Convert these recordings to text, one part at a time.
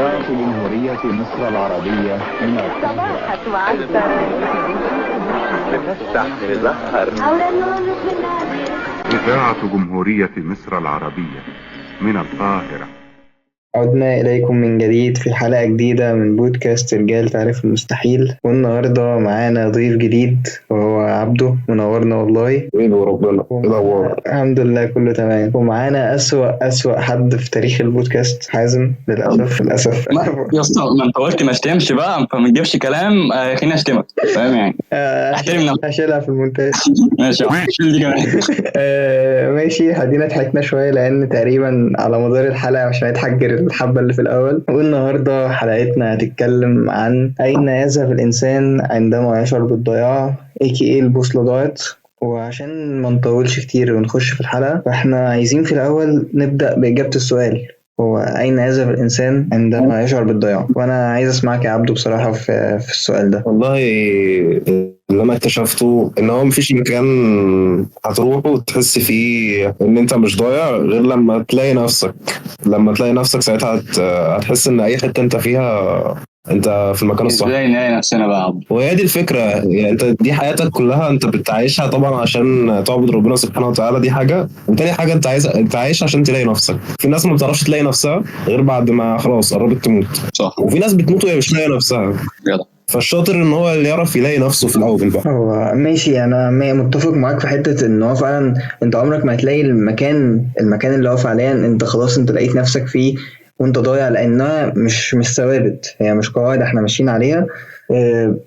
إذاعة جمهورية مصر العربية من صباحك وعسكر بتفتح مزهر. إذاعة جمهورية مصر العربية من القاهرة. عدنا إليكم من جديد في حلقة جديدة من بودكاست رجال تعرف المستحيل، والنهاردة معانا ضيف جديد وهو عبده. منورنا والله. ايه وربنا ايه الاخبار؟ الحمد لله كله تمام. ومعانا أسوأ حد في تاريخ البودكاست، حازم. للأسف يا اسطى ما انت قلت ما اشتمش بقى، فما تجيبش كلام خليني اشتمك، فاهم يعني؟ احترم نفسك. هشيلها في المونتاج. ماشي شيل دي كمان. ماشي، هدينا ضحكنا شوية لأن تقريبا على مدار الحلقة عشان نتحجر الحبة اللي في الأول. والنهاردة حلقتنا هتتكلم عن أين يذهب الإنسان عندما يشعر بالضياع، AKA البوصلة ضاعت. وعشان ما نطولش كتير ونخش في الحلقة، فاحنا عايزين في الأول نبدأ بإجابة السؤال، هو أين يذهب الإنسان عندما يشعر بالضياع؟ وأنا عايز أسمعك يا عبدو بصراحة في السؤال ده. والله اللي انا اكتشفته ان هو مفيش مكان هتروحه وتحس فيه ان انت مش ضايع غير لما تلاقي نفسك ساعتها هتحس ان اي حته انت فيها انت في المكان الصح. ازاي نلاقي نفسنا بقى عبد؟ وهي دي الفكره، يعني انت دي حياتك كلها انت بتعيشها طبعا عشان تعبد ربنا سبحانه وتعالى، دي حاجه. وتاني حاجه انت عايش عشان تلاقي نفسك. في ناس ما بتعرفش تلاقي نفسها غير بعد ما خلاص قربت تموت، صح. وفي ناس بتموت وهي مش لاقيه نفسها. جدع. فالشاطر ان هو اللي يعرف يلاقي نفسه في الاول بقى. هو ماشي، انا متفق معاك في حته ان هو فعلا انت عمرك ما هتلاقي المكان اللي هو فعليا انت خلاص انت لقيت نفسك فيه وانت ضايع، لانها مش ثوابت، هي مش قواعد احنا ماشيين عليها.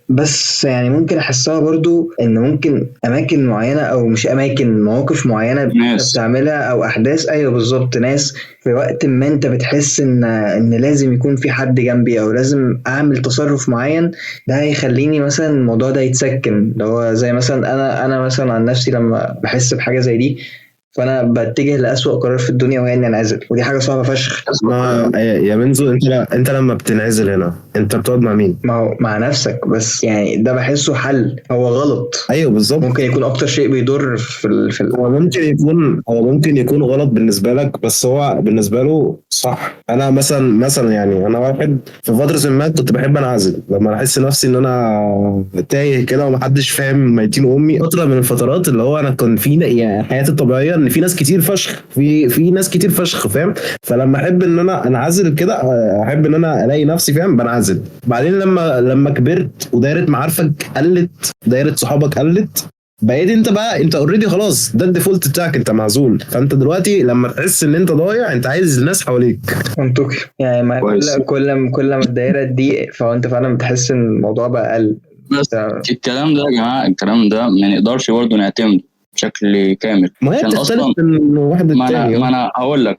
بس يعني ممكن احسها برضو ان ممكن اماكن معينه، او مش اماكن، مواقف معينه بتعملها او احداث. ايوه بالظبط، ناس في وقت ما انت بتحس ان لازم يكون في حد جنبي او لازم اعمل تصرف معين، ده هيخليني مثلا الموضوع ده يتسكن. اللي هو زي مثلا انا مثلا عن نفسي لما بحس بحاجه زي دي، فانا بتجه لأسوأ قرار في الدنيا وهي اني انعزل، ودي حاجه صعبه فشخ. يا منزو، انت لما بتنعزل هنا انت بتقعد مع مين؟ ما هو مع نفسك بس، يعني ده بحسه حل. هو غلط، ايوه بالظبط. ممكن يكون اكتر شيء بيضر في هو ممكن يكون غلط بالنسبه لك، بس هو بالنسبه له صح. انا مثلا يعني انا واحد في فتره ما كنت بحب انعزل لما احس نفسي ان انا تايه كده ومحدش فاهم ميتين امي. فتره من الفترات اللي هو انا كان في يعني حياتي الطبيعيه ان في ناس كتير فشخ، في ناس كتير فشخ، فاهم؟ فلما احب ان انا انعزل كده، احب ان انا الاقي نفسي فاهم بنعزل. بعدين لما كبرت ودايره معارفك قلت، دايره صحابك قلت، بقيت انت اوريدي خلاص، ده الديفولت بتاعك، انت معزول. فانت دلوقتي لما تحس ان انت ضايع انت عايز الناس حواليك. منطقي يعني. ما كل ما الدايره تضيق فانت فعلا بتحس ان الموضوع بقى اقل. بس الكلام ده يا جماعه، الكلام ده ما نقدرش برضه نعتمد بشكل كامل، ما هي بتختلف من واحد للتاني. ما انا هقول لك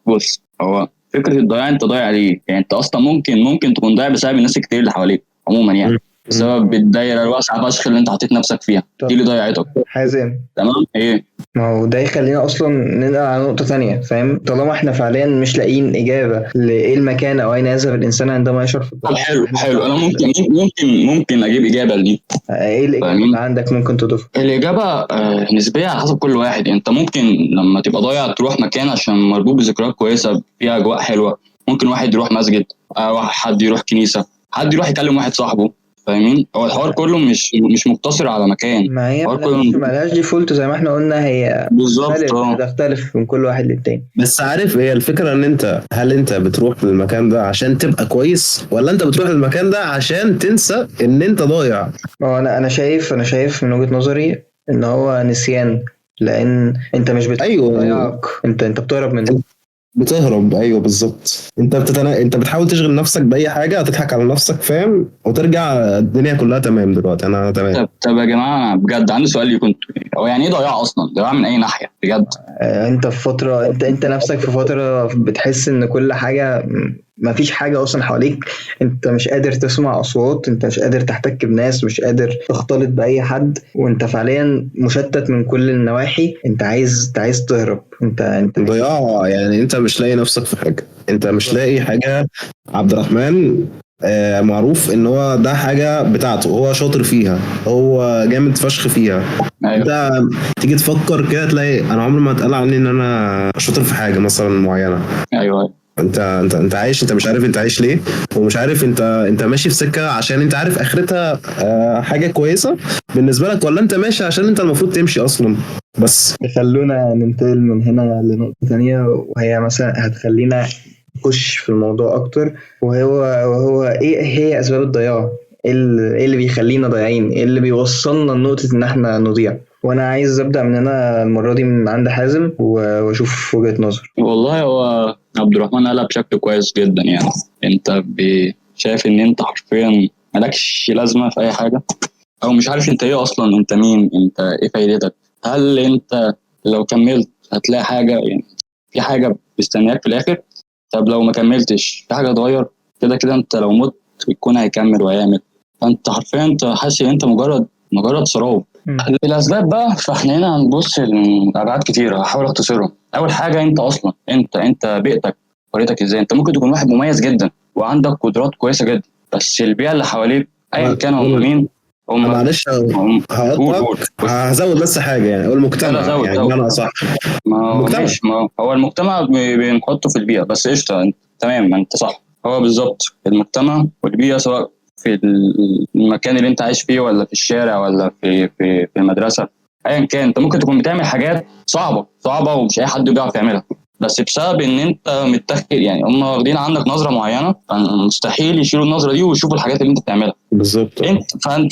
بص، هو فكره الضياع انت ضايع ليه؟ يعني انت اصلا ممكن تكون ضايع بسبب الناس الكتير اللي حواليك عموما، يعني بسبب الدايره الواسعه فشخ اللي انت حطيت نفسك فيها، دي اللي ضيعتك. حازم، تمام. ايه؟ ما هو ده يخلينا اصلا ننقل على نقطه ثانيه، فاهم؟ طالما احنا فعليا مش لاقيين اجابه لايه المكان او اين يذهب الانسان عندما يشعر في الضياع. حلو. انا ممكن اجيب اجابه لدي. ايه الاجابه اللي عندك ممكن تضيفها؟ الاجابه نسبيه على حسب كل واحد. انت ممكن لما تبقى ضايع تروح مكان عشان مربوط بذكريات كويسه فيها اجواء حلوه. ممكن واحد يروح مسجد، حد يروح كنيسه، حد يروح يكلم واحد صاحبه، فاهمين؟ هو الحوار كله مش مقتصر على مكان. ما هي مالهاش ديفولت زي ما احنا قلنا، هي بالظبط تختلف من كل واحد للتاني. بس عارف هي الفكره ان هل انت بتروح للمكان ده عشان تبقى كويس، ولا انت بتروح للمكان ده عشان تنسى ان انت ضايع؟ انا شايف من وجهة نظري ان هو نسيان، لان انت مش ايوه انت بتهرب منه. بتهرب، ايوه بالظبط. انت بتحاول تشغل نفسك باي حاجه هتضحك على نفسك، فاهم؟ وترجع الدنيا كلها تمام. دلوقتي انا تمام. طب يا جماعه بجد عندي سؤال ليكم، هو يعني ايه ضياع اصلا؟ ضياع من اي ناحيه بجد؟ انت في فتره، انت نفسك في فتره بتحس ان كل حاجه، ما فيش حاجه اصلا حواليك، انت مش قادر تسمع اصوات، انت مش قادر تحتك بناس، مش قادر تختلط باي حد، وانت فعليا مشتت من كل النواحي. انت عايز تهرب. انت ضياع يعني انت مش لاقي نفسك في حاجه، انت مش لاقي حاجه. عبد الرحمن معروف ان هو ده حاجه بتاعته، هو شاطر فيها، هو جامد فشخ فيها. أيوة. انت تيجي تفكر كده تلاقي انا عمري ما اتقال عني ان انا شاطر في حاجه مثلا معينه. ايوه انت عايش، انت مش عارف انت عايش ليه، ومش عارف انت ماشي في سكه عشان انت عارف اخرتها حاجه كويسه بالنسبه لك، ولا انت ماشي عشان انت المفروض تمشي اصلا. بس خلونا ننتقل من هنا لنقطة تانية، وهي مثلا هتخلينا نخش في الموضوع أكتر، وهو إيه هي أسباب الضياع؟ إيه اللي بيخلينا ضايعين؟ إيه اللي بيوصلنا لنقطة إن إحنا نضيع؟ وأنا عايز أبدأ من هنا المرة دي من عند حازم وأشوف وجهة نظر. والله هو عبد الرحمن قالها بشكل كويس جدا. يعني انت شايف ان انت حرفيا مالكش لازمه في اي حاجه، او مش عارف انت ايه اصلا، انت مين، انت ايه فايدتك، هل انت لو كملت هتلاقي حاجه، يعني في حاجه مستنياك في الاخر؟ طب لو ما كملتش في حاجه اتغير؟ كده كده انت لو مت الكون هيكمل وهيعمل، فانت حرفيا انت حاسس ان انت مجرد سراب. الاسباب بقى، فاحنا هنا هنبص لابعاد كتيره، هحاول اختصرهم. اول حاجه انت اصلا، انت بيئتك قريتك ازاي. انت ممكن تكون واحد مميز جدا وعندك قدرات كويسه جدا، بس البيئه اللي حواليك ايا كان هم مين، هم معلش قول هقطعك، هزود بس حاجه يعني، هو المجتمع يعني بمعنى اصح. ما هو المجتمع ماشي، ما هو المجتمع بنحطه في البيئه، بس قشطه تمام، ما انت صح. هو بالظبط المجتمع والبيئه، سواء في المكان اللي انت عايش فيه، ولا في الشارع، ولا في المدرسه، ايا كان. انت ممكن تكون بتعمل حاجات صعبه ومش اي حد بيعرف يعملها، بس بسبب ان انت متاخد، يعني هم واخدين عنك نظره معينه، فمستحيل يشيلوا النظره دي ويشوفوا الحاجات اللي انت بتعملها. بالظبط.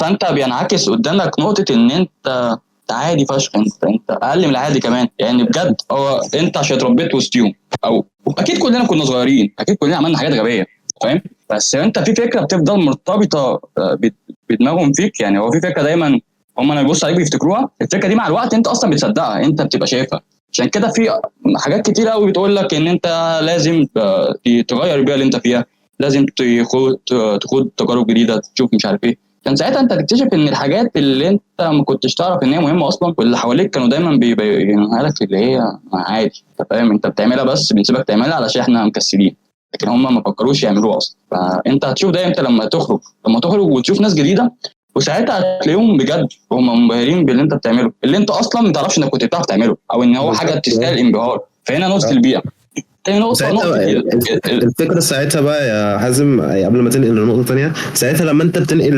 فانت بينعكس قدامك نقطه ان انت عادي فشخ، انت اقل من العادي كمان. يعني بجد هو انت عشان اتربيت وسطيهم، او اكيد كلنا كنا صغيرين، اكيد كلنا عملنا حاجات غبيه، فاهم؟ بس انت في فكره بتفضل مرتبطه بدماغهم فيك. يعني هو في فكره دايما هم لما بيبصوا عليك بيفتكروها، الفكره دي مع الوقت انت اصلا بتصدقها، انت بتبقى شايفها. عشان كده في حاجات كتير قوي بتقول لك ان انت لازم تغير البيئه اللي انت فيها، لازم تخوض تجارب جديده، تشوف مش عارف ايه. كان ساعتها انت تكتشف ان الحاجات اللي انت ما كنتش تعرف ان هي مهمه اصلا، واللي حواليك كانوا دايما بيبينوها لك اللي هي عادي، انت فاهم، انت بتعملها بس بنسيبك تعملها علشان احنا مكسلين، لكن هم ما فكروش يعملوها اصلا. فانت هتشوف ده امتى؟ لما تخرج وتشوف ناس جديده، وساعتها هتلاقيهم بجد هم منبهرين باللي انت بتعمله، اللي انت اصلا ما تعرفش انك كنت بتعرف تعمله، او ان هو حاجه تستاهل انبهار. فهنا نقطه البيئه. تاني نقطه الفكره ساعتها بقى يا حازم، قبل ما تنقل لنقطه تانية، ساعتها لما انت بتنقل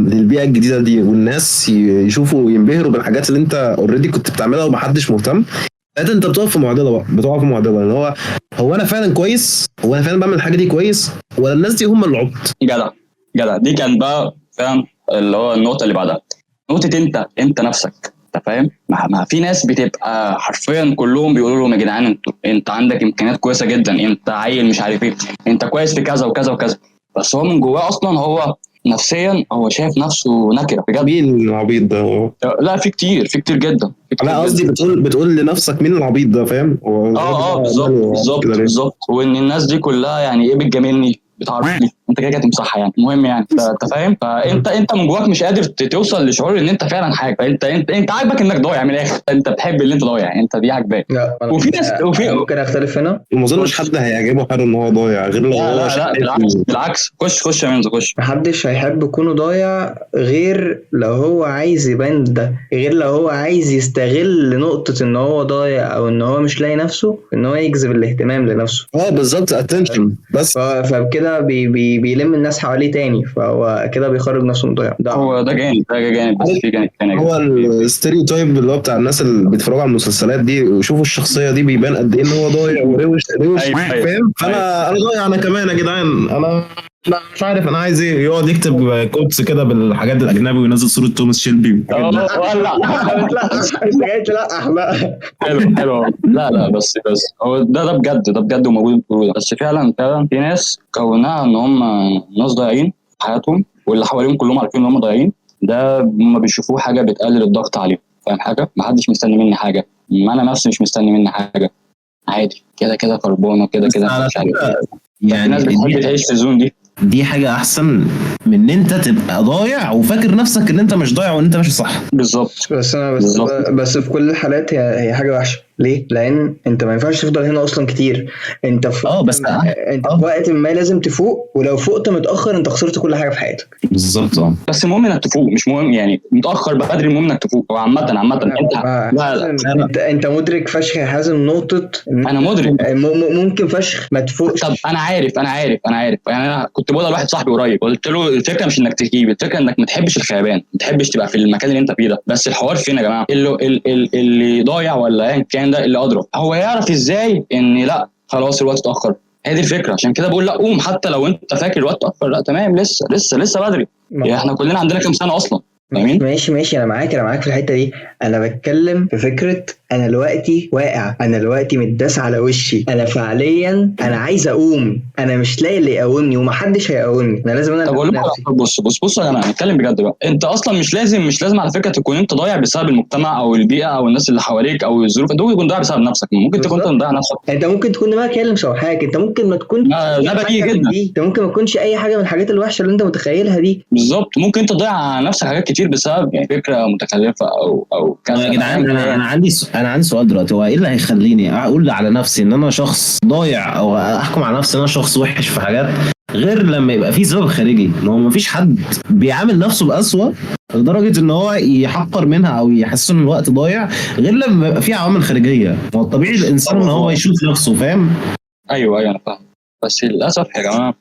للبيئه الجديده دي والناس يشوفوا وينبهروا بالحاجات اللي انت اوريدي كنت بتعملها ومحدش مهتم، ساعتها انت بتقف في معضله اللي هو انا فعلا كويس، هو انا فعلا بعمل الحاجه دي كويس، ولا الناس دي هم اللي عبط؟ جدع دي كان بقى فاهم اللي هو النقطه اللي بعدها، نقطه انت نفسك. انت فاهم؟ ما في ناس بتبقى حرفيا كلهم بيقولوا لهم يا جدعان انت عندك امكانيات كويسه جدا، انت عيل مش عارف ايه، انت كويس في كذا وكذا وكذا، بس هو من جواه اصلا هو نفسيا هو شايف نفسه نكره بجد. مين العبيط ده؟ لا في كتير جدا. لا قصدي بتقول لنفسك مين العبيط ده، فاهم؟ بالظبط. وان الناس دي كلها يعني ايه بتجاملني، بتعرفني، انت كده تمسحها يعني. المهم يعني انت فاهم، فانت من جواك مش قادر توصل لشعور ان انت فعلا حاجه، انت عاجبك انك ضايع من الاخر، انت بتحب اللي انت ضايع، انت دي عاجباك. وفي ناس ممكن اختلف هنا، وما اظنش حد هيعجبه حاجه ان هو ضايع غير لو هو لا بالعكس خش يا منزل خش. محدش هيحب يكونه ضايع غير لو هو عايز يبان ده، غير لو هو عايز يستغل نقطة ان هو ضايع او ان هو مش لاقي نفسه، ان هو يجذب الاهتمام لنفسه. بالظبط attention بس. فبكده بيلم الناس حواليه تاني، فهو كده بيخرج نفسه من ضياع. هو ده جانب بس في جانب تاني. هو الستيريوتايب اللي هو بتاع الناس اللي بيتفرجوا على المسلسلات دي ويشوفوا الشخصيه دي بيبان قد ايه ان هو ضايع وروش فاهم؟ فانا ضايع انا كمان يا جدعان، انا مش عارف انا عايز ايه، يقعد يكتب كوتس كده بالحاجات الاجنبي وينزل صوره توماس شيلبي. لا انت جاي تلقح بقى. حلو. لا بس هو ده بجد وموجود، بس فعلا في ناس كونها ان هم ناس ضايعين في حياتهم، واللي حواليهم كلهم عارفين ان هم ضايعين، ده هم بيشوفوه حاجه بتقلل الضغط عليهم. فاهم حاجه؟ ما حدش مستني مني حاجه، ما انا نفسي مش مستني مني حاجه، عادي كده خربانه كده مش عارف يعني. الناس بتحب تعيش في الزون دي حاجه احسن من ان انت تبقى ضايع وفاكر نفسك ان انت مش ضايع وان انت ماشي صح. بالظبط. بس في كل الحالات هي حاجه وحشه. ليه؟ لان انت ما ينفعش تفضل هنا اصلا كتير. انت في بس انت في وقت ما لازم تفوق، ولو فقت متاخر انت خسرت كل حاجه في حياتك. بالظبط. بس المهم انك تفوق، مش مهم يعني متاخر بدري، المهم انك تفوق. هو عامه انت انت مدرك فشخ يا حازم نقطه. انا مدرك. ممكن فشخ ما تفوقش. طب انا عارف يعني انا كنت بقول لواحد صاحبي قريب، قلت له الفكره مش انك تجيب، الفكره انك ما تحبش الخيبان، ما تحبش تبقى في المكان اللي انت فيه ده. بس الحوار فين يا جماعه؟ اللي ضايع ولا ايا كان ده اللي ادرى، هو يعرف ازاي ان لا خلاص الوقت اتاخر. هي دي الفكره، عشان كده بقول لا قوم، حتى لو انت فاكر الوقت اتاخر، لا تمام، لسه بدري. يعني احنا كلنا عندنا كام سنه اصلا. ماشي انا معاك في الحته دي. انا بتكلم في فكره انا دلوقتي واقع، انا دلوقتي متداس على وشي، انا فعليا انا عايز اقوم، انا مش لاقي اللي يقومني ومحدش هيقومني، انا لازم انا اللي اقوم نفسي. بص يا جماعه نتكلم بجد بقى. انت اصلا مش لازم على فكره تكون انت ضايع بسبب المجتمع او البيئه او الناس اللي حواليك او الظروف. انت ممكن تكون ضايع بسبب نفسك، ممكن تكون انت ضايع نفسك. انت ممكن تكون دماغك هي اللي مسوحاك، انت ممكن ما تكون ده بديهي جدا. انت ممكن ما تكونش اي حاجه من الحاجات الوحشه اللي انت متخيلها دي. بالظبط، ممكن انت تضيع على نفسك حاجات كتير بسبب يعني فكره متكلفه او كذا. يا جدعان انا عندي سؤال دلوقتي. هو ايه اللي هيخليني اقول على نفسي ان انا شخص ضايع او احكم على نفسي ان انا شخص وحش في حاجات، غير لما يبقى في سبب خارجي؟ ان هو مفيش حد بيعامل نفسه بأسوأ لدرجه ان هو يحقر منها او يحس ان الوقت ضايع غير لما يبقى في عوامل خارجيه. هو الطبيعي الانسان ان هو يشوف نفسه، فاهم؟ ايوه انا فاهم، بس للاسف يا جماعه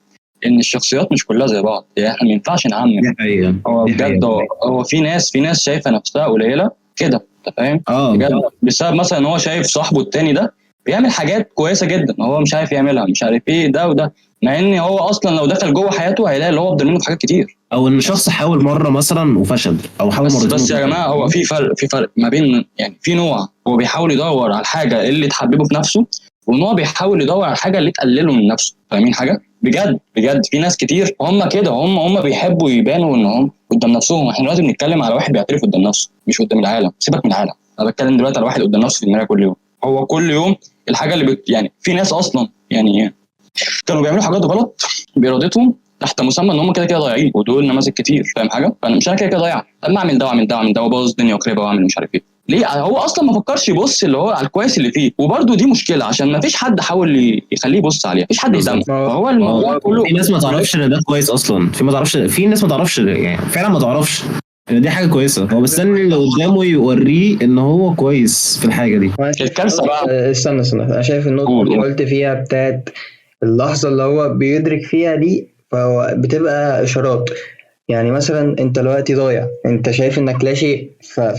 ان الشخصيات مش كلها زي بعض. يعني احنا ما ينفعش نعمم. دي حقيقه. هو بجد هو في ناس شايفه نفسها قليله كده، انت فاهم؟ بجد بسبب مثلا ان هو شايف صاحبه التاني ده بيعمل حاجات كويسه جدا هو مش عارف يعملها، مش عارف ايه ده وده، مع ان هو اصلا لو دخل جوه حياته هيلاقي اللي هو افضل منه في حاجات كتير. او ان شخص حاول مره مثلا وفشل، او حاول مرتين. بس يا جماعه هو في فرق ما بين يعني في نوع هو بيحاول يدور على الحاجه اللي تحببه في نفسه، ونوع بيحاول يدور على الحاجه اللي تقلله من نفسه. فاهمين حاجه؟ بجد في ناس كتير هم كده، هم بيحبوا يبانوا ان هم قدام نفسهم. احنا دلوقتي بنتكلم على واحد بيعترف قدام نفسه مش قدام العالم. سيبك من العالم، انا بتكلم دلوقتي على واحد قدام نفسه في المرايه كل يوم. هو كل يوم الحاجه اللي يعني في ناس اصلا يعني كانوا بيعملوا حاجات غلط بارادتهم تحت مسمى ان هم كده ضايعين، ودول نماذج كتير. فاهم حاجه؟ فانا مش انا كده ضايع، طب ما اعمل ده وابوظ الدنيا واخربها واعمل مش عارف ايه. ليه؟ هو اصلا ما فكرش يبص اللي هو على الكويس اللي فيه. وبرده دي مشكله عشان ما فيش حد حاول يخليه يبص عليها، مفيش حد يهتم. فهو الموضوع كله في ناس ما تعرفش ان ده كويس اصلا، في ناس ما تعرفش يعني فعلا ما تعرفش ان دي حاجه كويسه. هو مستني اللي قدامه يوريه ان هو كويس في الحاجه دي. الكارثه بقى استنى انا شايف النقطه اللي قلت فيها بتاعت اللحظه اللي هو بيدرك فيها دي، فهو بتبقى اشارات. يعني مثلا انت دلوقتي ضايع، انت شايف انك لا شيء،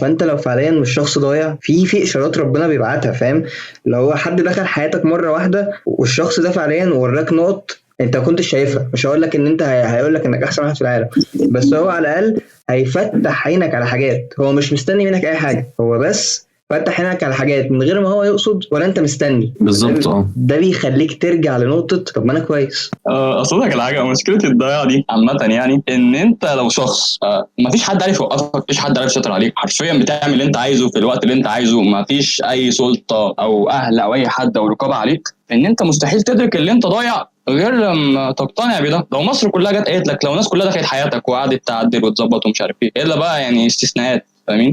فانت لو فعليا مش شخص ضايع، في اشارات ربنا بيبعتها، فاهم؟ لو هو حد دخل حياتك مره واحده والشخص ده فعليا وراك نقط انت كنتش شايفها، مش هقول لك ان انت هيقول لك انك احسن واحد في العالم، بس هو على الاقل هيفتح عينك على حاجات هو مش مستني منك اي حاجه، هو بس فتح عينك على حاجات من غير ما هو يقصد ولا انت مستني. بالظبط. ده بيخليك ترجع لنقطه طب ما انا كويس. اصلك الحاجه مشكله الضياع دي عامه يعني ان انت لو شخص ما فيش حد عارف يوقفك، ما فيش حد عارف يسيطر عليك، حرفيا بتعمل اللي انت عايزه في الوقت اللي انت عايزه، ما فيش اي سلطه او اهل او اي حد او رقابه عليك، ان انت مستحيل تدرك اللي انت ضايع غير لما تقتنع بده. لو مصر كلها جت قالت لك، لو الناس كلها دخلت حياتك وقعدت تعدل وتظبط ومش عارف ايه، الا بقى يعني استثناءات.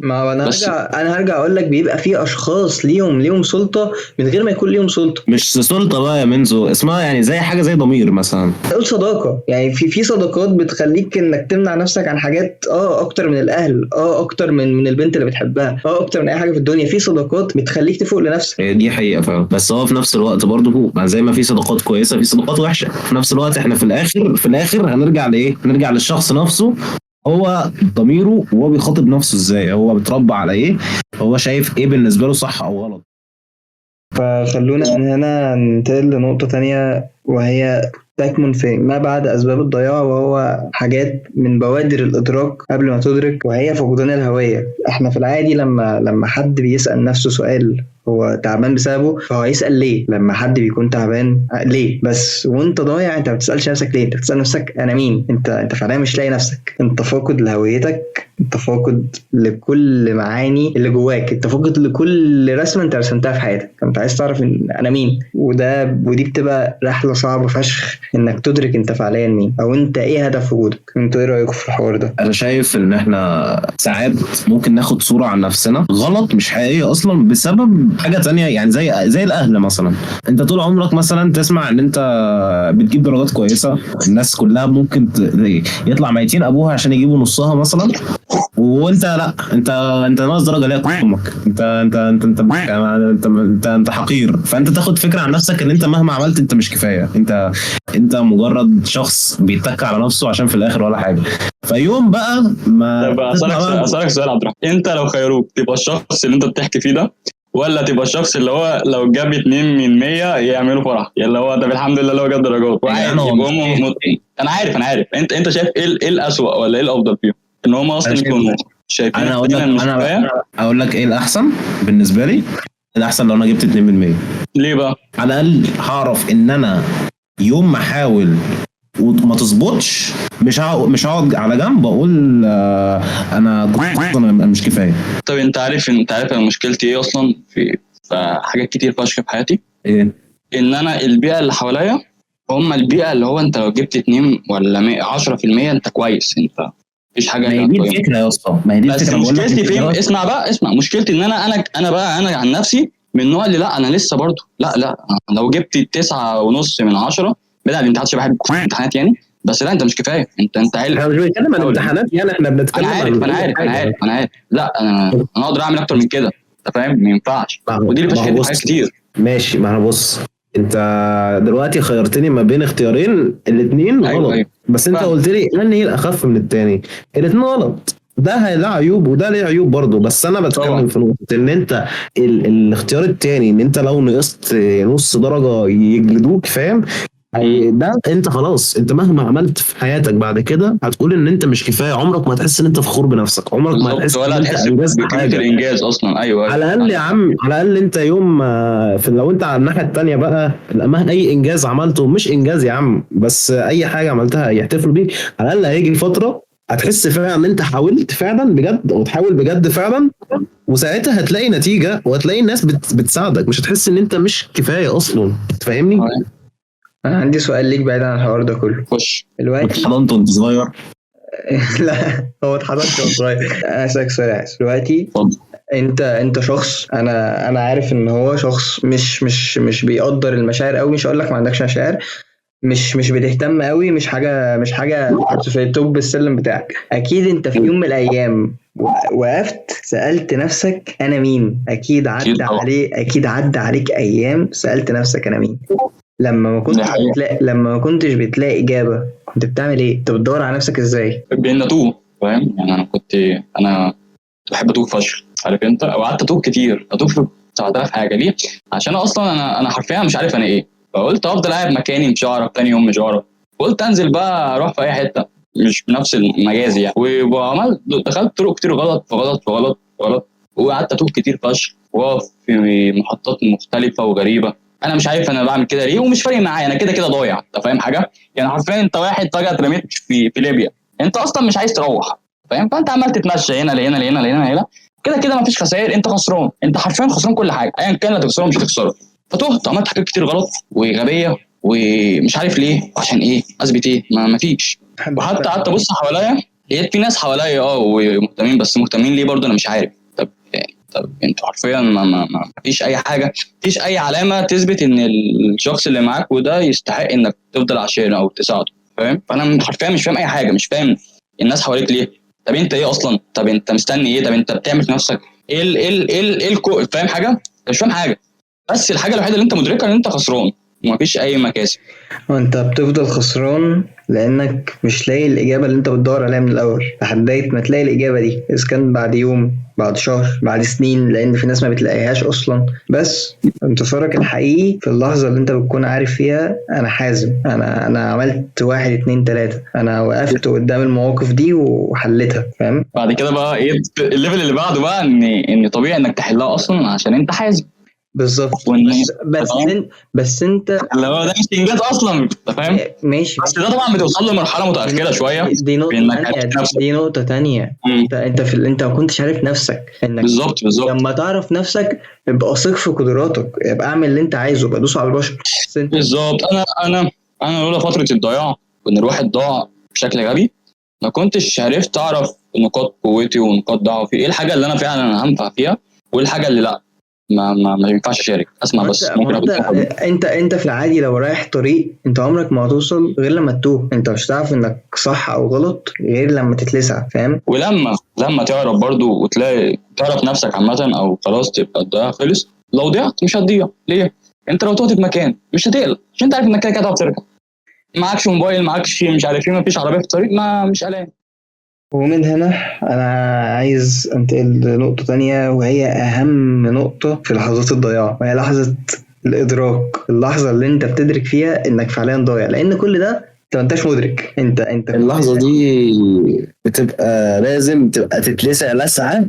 ما هو انا هرجع اقول لك بيبقى في اشخاص ليهم سلطه من غير ما يكون ليهم سلطه. مش سلطه بقى يا منزو، اسمها يعني زي حاجه زي ضمير مثلا، تقول صداقه. يعني في صداقات بتخليك انك تمنع نفسك عن حاجات اكتر من الاهل، اكتر من البنت اللي بتحبها، اكتر من اي حاجه في الدنيا. في صداقات بتخليك تفوق لنفسك. دي حقيقه فعلا. بس هو في نفس الوقت برضه زي ما في صداقات كويسه في صداقات وحشه في نفس الوقت. احنا في الاخر هنرجع لايه؟ هنرجع للشخص نفسه، هو ضميره وهو بيخاطب نفسه ازاي، هو بيتربى على ايه، هو شايف ايه بالنسبه له صح او غلط. فخلونا من هنا ننتقل لنقطه تانية، وهي تكمن في ما بعد أسباب الضياع، وهو حاجات من بوادر الإدراك قبل ما تدرك، وهي فقدان الهوية. احنا في العادي لما حد بيسأل نفسه سؤال هو تعبان بسببه، فهو يسأل ليه. لما حد بيكون تعبان ليه، بس وانت ضايع انت ما بتسألش نفسك ليه، انت بتسأل نفسك انا مين. انت فعلا مش لاقي نفسك، انت فاقد لهويتك، انت فاقد لكل معاني اللي جواك، انت فاقد لكل رسمه انت رسمتها في حياتك. انت عايز تعرف انا مين، ودي بتبقى رحله صعبه فشخ انك تدرك انت فعليا مين او انت ايه هدف وجودك. انتوا ايه رايكم في الحوار ده؟ انا شايف ان احنا ساعات ممكن ناخد صوره عن نفسنا غلط مش حقيقيه اصلا بسبب حاجه تانية يعني زي الاهل مثلا. انت طول عمرك مثلا تسمع ان انت بتجيب درجات كويسه، الناس كلها ممكن يطلع ميتين ابوها عشان يجيبوا نصها مثلا، وانت لا، انت ناقص درجه ليك امك، انت حقير. فانت تاخد فكره عن نفسك ان انت مهما عملت انت مش كفايه، انت مجرد شخص بيتك على نفسه عشان في الاخر ولا حاجه. فيوم بقى ما طب اسالك سؤال عبد الرحمن، انت لو خيروك تبقى الشخص اللي انت بتحكي فيه ده، ولا تبقى الشخص اللي هو لو جاب 2 من 100 يعملوا فرح، يعني اللي هو ده الحمد لله لو جاب درجات وعادي يبقوا انا عارف انت شايف ايه الاسوأ ولا ايه الافضل فيهم؟ ان هم اصلا يكونوا شايفين انا اقول لك ايه الاحسن بالنسبه لي. الاحسن لو انا جبت 2%. ليه بقى؟ على الاقل هعرف ان انا يوم ما احاول وما تظبطش مش هقعد على جنب اقول انا مش كفايه. طب انت عارف انا مشكلتي ايه اصلا في حاجات كتير فشخ في حياتي؟ ايه؟ ان انا البيئه اللي حواليا هم البيئه اللي هو انت لو جبت 2 ولا 10% انت كويس، انت مفيش حاجه. ما هي دي الفكره يا اسطى، ما هي دي الفكره. بس مشكلتي فين؟ اسمع مشكلتي ان انا بقى انا عن نفسي من النوع اللي لا انا لسه برضو لا لو جبت 9.5 من 10 بدأ الامتحانات شبه بحب الامتحانات يعني، بس لا انت مش كفايه، انت عارف. احنا مش بنتكلم عن امتحانات يعني، احنا بنتكلم انا عارف لا انا اقدر اعمل اكتر من كده، انت فاهم؟ ما ينفعش، ودي اللي بشكل حاجات كتير. ماشي، ما انا بص، انت دلوقتي خيرتني ما بين اختيارين الاثنين غلط. أيوة. بس انت قلت لي ان هي الاخف من الثاني، الاثنين غلط. ده له عيوب وده ليه عيوب برضه، بس انا بتكلم في نقطه ان انت الاختيار الثاني ان انت لو نقصت نص درجه يجلدوك، فاهم؟ ده انت خلاص، انت مهما عملت في حياتك بعد كده هتقول ان انت مش كفايه، عمرك ما هتحس ان انت فخور بنفسك، عمرك ما هتحس ان انت انجزت حاجه. الانجاز اصلا ايوه على الاقل يا عم، على الاقل انت يوم لو انت على الناحيه الثانيه بقى، اي انجاز عملته، مش انجاز يا عم بس اي حاجه عملتها يحتفلوا بيك، على الاقل هيجي فتره هتحس فعلا ان انت حاولت فعلا بجد وتحاول بجد فعلا، وساعتها هتلاقي نتيجه وهتلاقي الناس بتساعدك، مش هتحس ان انت مش كفايه اصلا. تفهمني؟ انا عندي سؤال ليك بعيد عن الحوار ده كله. خش. دلوقتي اتحضنت وانت صغير؟ لا هو اتحضنت وانت صغير. اسالك سؤال دلوقتي. انت شخص، انا عارف ان هو شخص مش بيقدر المشاعر قوي، مش هقول لك ما عندكش مشاعر، مش بتهتم قوي، مش حاجه في التوب السلم بتاعك. اكيد انت في يوم من الايام وقفت سالت نفسك انا مين. اكيد عدى عليك ايام سالت نفسك انا مين. لما ما كنتش بتلاقي اجابه كنت بتعمل ايه؟ انت بتدور على نفسك ازاي؟ بنتوه، فاهم يعني؟ انا كنت بحب اتوه فشخ، عارف انت؟ او قعدت اتوه كتير، اتوه في 9000 حاجه. ليه؟ عشان اصلا انا حرفيا مش عارف انا ايه، فقلت افضل قاعد مكاني مش هعرف، تاني يوم مش هعرف، قلت انزل بقى اروح في اي حته مش بنفس المجاز يعني، وعملت دخلت طرق كتير غلط وقعدت اتوه كتير فشخ، واقف في محطات مختلفه وغريبه. انا مش عارف انا بعمل كده ليه، ومش فارق معايا، انا كده ضايع. انت فاهم حاجه؟ يعني حرفيا انت واحد فجاه اترميت في ليبيا، انت اصلا مش عايز تروح، فاهم؟ فانت عمال تتمشى هنا لهنا كده مفيش خسائر، انت خسران، انت حرفيا خسران كل حاجه، ايا كان اللي هتخسره مش هتخسره. فتهت، عملت حاجات كتير غلط وغبيه ومش عارف ليه عشان ايه، اثبت ايه، ما فيش. وحتى قعدت ابص حواليا، لقيت في ناس حواليا ومهتمين، بس مهتمين ليه برضه انا مش عارف. طب انتوا حرفيا ما فيش اي حاجه، مفيش اي علامه تثبت ان الشخص اللي معاك وده يستحق انك تفضل عشانه او تساعده، فاهم؟ فانا حرفيا مش فاهم اي حاجه، مش فاهم الناس حواليك ليه. طب انت ايه اصلا؟ طب انت مستني ايه؟ طب انت بتعمل في نفسك ايه فاهم حاجه؟ مش فاهم حاجه. بس الحاجه الوحيده اللي انت مدركها ان انت خسران ومفيش اي مكاسب. وانت بتفضل خسران لانك مش لاقي الاجابه اللي انت بتدور عليها من الاول، لحد ما تلاقي الاجابه دي، اذا كان بعد يوم، بعد شهر، بعد سنين، لان في ناس ما بتلاقيهاش اصلا. بس انتصارك الحقيقي في اللحظه اللي انت بتكون عارف فيها انا حازم، انا عملت 1 2 3، انا وقفت قدام المواقف دي وحلتها، فاهم؟ بعد كده بقى ايه الليفل اللي بعده بقى؟ ان طبيعي انك تحلها اصلا عشان انت حازم. بالظبط. بس انت اللي هو ده مش انجاز اصلا، انت فاهم؟ ماشي، بس ده طبعا بتوصل لمرحله متاخره شويه، دي نقطه تانية. انت ما كنتش عارف نفسك، انك بالظبط لما تعرف نفسك ابقى ثق في قدراتك، ابقى اعمل اللي انت عايزه، ابقى دوس على البشر. بالظبط. انا لولا فتره الضياع وان الواحد ضاع بشكل غبي، ما كنتش عرفت اعرف نقاط قوتي ونقاط ضعفي، ايه الحاجه اللي انا فعلا هنفع فيها وايه الحاجه اللي لا. ما ينفعش اشارك، اسمع بس. ممكن انت في العادي لو رايح طريق انت عمرك ما هتوصل غير لما تتوه. انت مش هتعرف انك صح او غلط غير لما تتلسع، فاهم؟ ولما تعرف برضو وتلاقي تعرف نفسك عامه، او خلاص تبقى الضياع خلص. لو ضيعت مش هتضيع. ليه؟ انت لو تقعد في مكان مش هتقلق، عشان انت عارف انك كده هتعرف ترجع. معكش موبايل، معكش مش عارف ايه، مفيش عربيه في الطريق، مش قلقان. ومن هنا انا عايز انتقل لنقطة تانية، وهي اهم نقطة في لحظات الضياع، وهي لحظة الادراك. اللحظة اللي انت بتدرك فيها انك فعليا ضايع، لان كل ده انت ما انتش مدرك. انت اللحظة دي بتبقى لازم تبقى تتلسع لسعة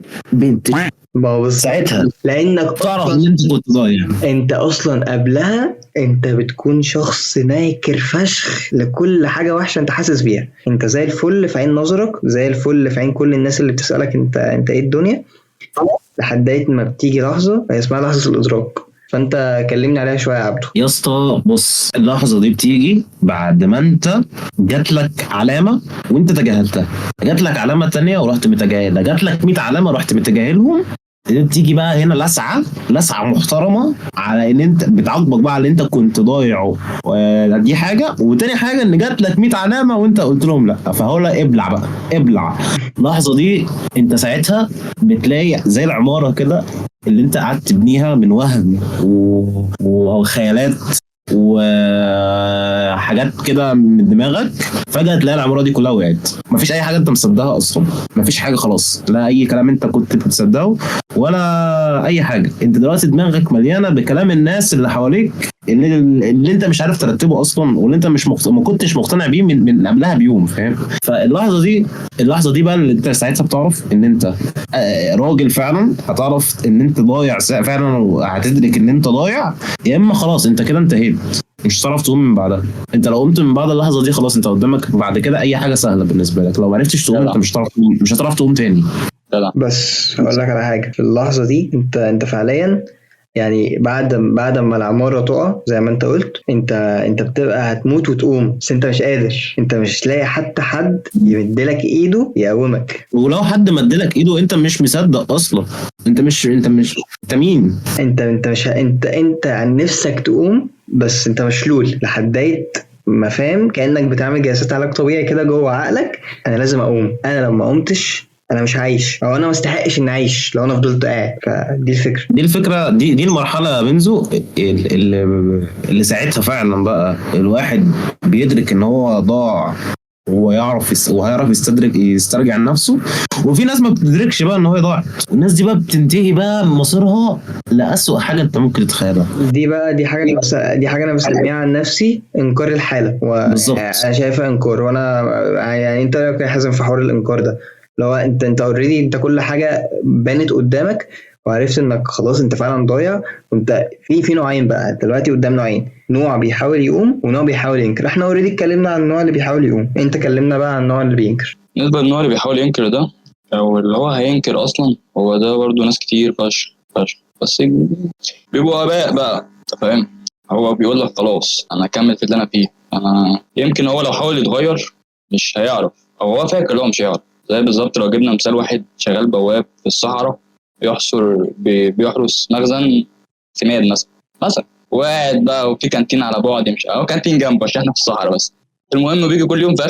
ساعتها، لانك تعرف ان انت كنت ضايع. انت اصلا قبلها انت بتكون شخص ناكر فشخ لكل حاجه وحشه انت حاسس بيها. انت زي الفل في عين نظرك، زي الفل في عين كل الناس اللي بتسالك انت ايه الدنيا، لحد ما بتيجي لحظه اسمها لحظه الادراك. فانت كلمني عليها شويه يا عبدو. يا اسطى بص، اللحظه دي بتيجي بعد ما انت جات لك علامه وانت تجاهلتها، جات لك علامه تانية ورحت متجاهلها، جات لك 100 علامه رحت متجاهلهم. تيجي بقى هنا لسعه محترمه على ان انت بتعاقبك بقى على ان انت كنت ضايع. دي حاجه، وتاني حاجه ان جات لك 100 علامه وانت قلت لهم لا، فهقول لك ابلع بقى ابلع. اللحظه دي انت ساعتها بتلاقي زي العماره كده اللي انت قعدت تبنيها من وهم وخيالات وحاجات كده من دماغك، فجأة تلاقي العمارة دي كلها وقعت. مفيش أي حاجة أنت مصدقها أصلا، مفيش حاجة خلاص، لا أي كلام أنت كنت بتصدقه ولا أي حاجة. أنت دلوقتي دماغك مليانة بكلام الناس اللي حواليك اللي أنت مش عارف ترتبه أصلا، واللي أنت ما كنتش مقتنع بيه من قبلها بيوم، فاهم؟ فاللحظة دي بقى اللي أنت ساعتها بتعرف إن أنت راجل فعلا، هتعرف إن أنت ضايع فعلا، وهتدرك إن أنت ضايع، يا إما خلاص أنت كده انتهيت، مش هتعرف تقوم من بعدها. انت لو قمت من بعد اللحظه دي خلاص انت قدامك بعد كده اي حاجه سهله بالنسبه لك. لو ما عرفتش تقوم انت مش هتعرف تقوم تاني. بس اقول لك على حاجه، في اللحظه دي انت فعليا يعني بعد ما العماره تقع زي ما انت قلت، انت بتبقى هتموت وتقوم، بس انت مش قادر، انت مش لاقي حتى حد يمدلك ايده يقومك. ولو حد مدلك ايده انت مش مصدق اصلا. انت مين؟ انت عن نفسك تقوم، بس انت مشلول لحد ما فاهم، كانك بتعمل جلسات علاج طبيعي كده جوه عقلك. انا لازم اقوم، انا لو ما قمتش انا مش عايش، او انا ما استحقش اني اعيش لو انا فضلت قاعد. فدي الفكره، دي المرحله بنزو اللي ساعتها فعلا بقى الواحد بيدرك ان هو ضاع، وهيعرف يسترجع نفسه. وفي ناس ما بتدركش بقى ان هو ضاع، الناس دي بقى بتنتهي بقى مصيرها لأسوأ حاجه انت ممكن تتخيلها. دي حاجه انا بسميها عن نفسي انكار الحاله. بالظبط، انا شايفها انكار. وانا يعني انت رايك يا حازم في حوار الانكار ده؟ لو انت اوريدي انت كل حاجه بانت قدامك وعرفت انك خلاص انت فعلا ضايع. وانت في نوعين بقى دلوقتي قدام، نوعين، نوع بيحاول يقوم ونوع بيحاول ينكر. احنا اوريدي اتكلمنا عن النوع اللي بيحاول يقوم، انت كلمنا بقى عن النوع اللي بينكر. بالنسبه للنوع اللي بيحاول ينكر ده، او اللي هو هينكر اصلا، هو ده برضو ناس كتير فشخ بس بيبقوا اباء بقى، انت فاهم؟ هو بيقول لك خلاص انا اكمل في اللي انا فيه. انا يمكن هو لو حاول يتغير مش هيعرف، او هو فاكر هو مش هيعرف. زي بالظبط لو جبنا مثال واحد شغال بواب في الصحراء بيحرس مخزن سماد مثلا، وقاعد بقى وفي كانتين على بعد، مش كانتين جنبه عشان احنا في الصحراء بس. المهم بيجي كل يوم في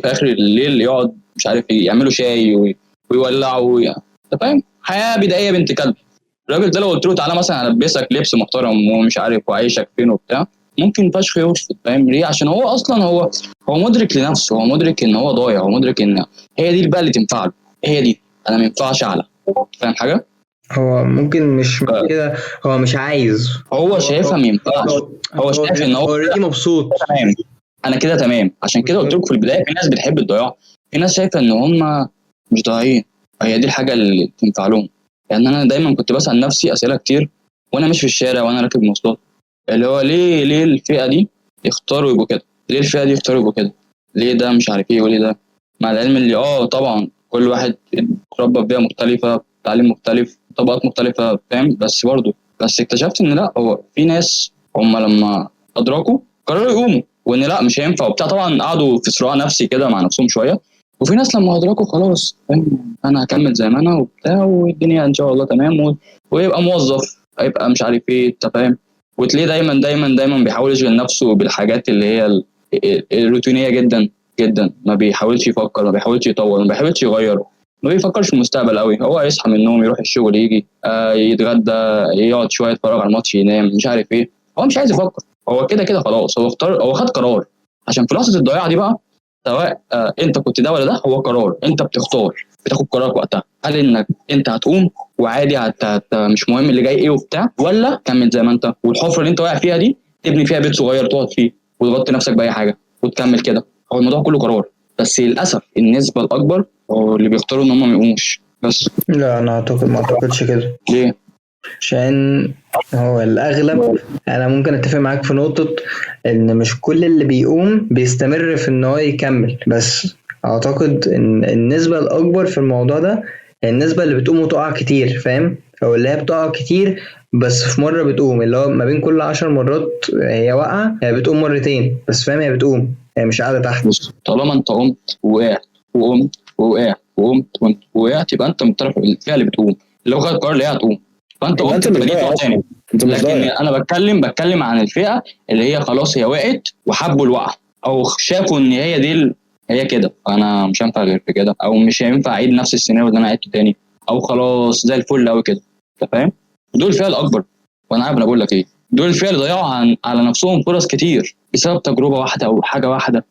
اخر الليل يقعد مش عارف ايه، يعملوا شاي ويولعوا، انت فاهم؟ حياه بدائيه بنت كلب. الراجل ده لو قلت له تعالى مثلا البسك لبس محترم ومش عارف وعيشك فين وبتاع، ممكن فشخ يرفض. فاهم ليه؟ عشان هو اصلا هو مدرك لنفسه، هو مدرك ان هو ضايع، هو مدرك ان هي دي بقى اللي تنفع له، هي دي انا ما ينفعش اعلى. فاهم حاجه؟ هو ممكن مش كده، هو مش عايز، هو شايفها ما ينفعش. هو شايف ان هو اوريدي مبسوط تمام، انا كده تمام. عشان كده قلت لكم في البدايه في ناس بتحب الضياع، في ناس شايفه ان هم مش ضايعين، هي دي الحاجه اللي تنفع لهم. يعني انا دايما كنت بسال نفسي اسئله كتير وانا ماشي في الشارع وانا راكب مواصلات، اللي هو ليه الفئه دي يختاروا يبقوا كده، ليه الفئه دي يختاروا يبقوا كده، ليه ده مش عارف ايه وليه ده، مع العلم اللي طبعا كل واحد اتربى بيئه مختلفه، تعليم مختلف، طبقات مختلفه، فاهم؟ بس اكتشفت ان لا، هو في ناس هم لما ادركوا قرروا يقوموا، وان لا مش هينفع وبتاع. طبعا قعدوا في صراع نفسي كده مع نفسهم شويه. وفي ناس لما ادركوا خلاص، فاهم؟ انا هكمل زي ما انا وبتاع، والدنيا ان شاء الله تمام، ويبقى موظف هيبقى مش عارف ايه، انت فاهم. وتلاقيه دايما بيحاول يشغل نفسه بالحاجات اللي هي الروتينيه جدا جدا، ما بيحاولش يفكر، ما بيحاولش يطور، ما بيحاولش يغير، ما بيفكرش في المستقبل قوي. هو يصحى من النوم، يروح الشغل، يجي يتغدى، يقعد شويه يتفرج على الماتش، ينام، مش عارف ايه. هو مش عايز يفكر، هو كده خلاص، هو خد قرار. عشان في لحظه الضياع دي بقى، سواء انت كنت ده ولا ده، هو قرار انت بتاخد قرارك وقتها. هل انك انت هتقوم وعادي مش مهم اللي جاي ايه وبتاع، ولا كمل زي ما انت، والحفره اللي انت واقع فيها دي تبني فيها بيت صغير تقعد فيه وتغطي نفسك باي حاجه وتكمل كده. هو الموضوع كله قرار، بس للاسف النسبه الاكبر هو اللي بيختاروا ان هم ما يقوموش بس. لا انا ما اعتقدش كده، ليه؟ عشان هو الاغلب. انا ممكن اتفق معاك في نقطة ان مش كل اللي بيقوم بيستمر في ان هو يكمل، بس اعتقد ان النسبة الاكبر في الموضوع ده هي النسبة اللي بتقوم وتقع كتير، فاهم؟ او اللي هي بتقع كتير بس في مرة بتقوم، اللي هو ما بين كل 10 مرات هي واقعة هي بتقوم مرتين بس، فاهم؟ هي بتقوم، هي مش قاعدة تحت. بص، طالما انت قمت ووقعت وقمت ووقعت وقمت ووقعت، يبقى انت من الطرف الفعل بتقوم، اللي هو خد القرار اللي هي هتقوم، فانت يبقى قمت انت مش تبقى ضايع تقع تاني. اصلا، انت مش لكن ضايع. انا بتكلم عن الفئه اللي هي خلاص هي وقعت وحبوا الوقعه، او شافوا ان هي دي هي كده، انا مش هينفع غير في كده، او مش هينفع اعيد نفس السيناريو اللي انا عدته تاني، او خلاص زي الفل قوي كده، انت فاهم. دول الفئه الاكبر. وانا عارف انا بقول لك ايه، دول الفئه اللي ضيعوا على نفسهم فرص كتير بسبب تجربه واحده او حاجه واحده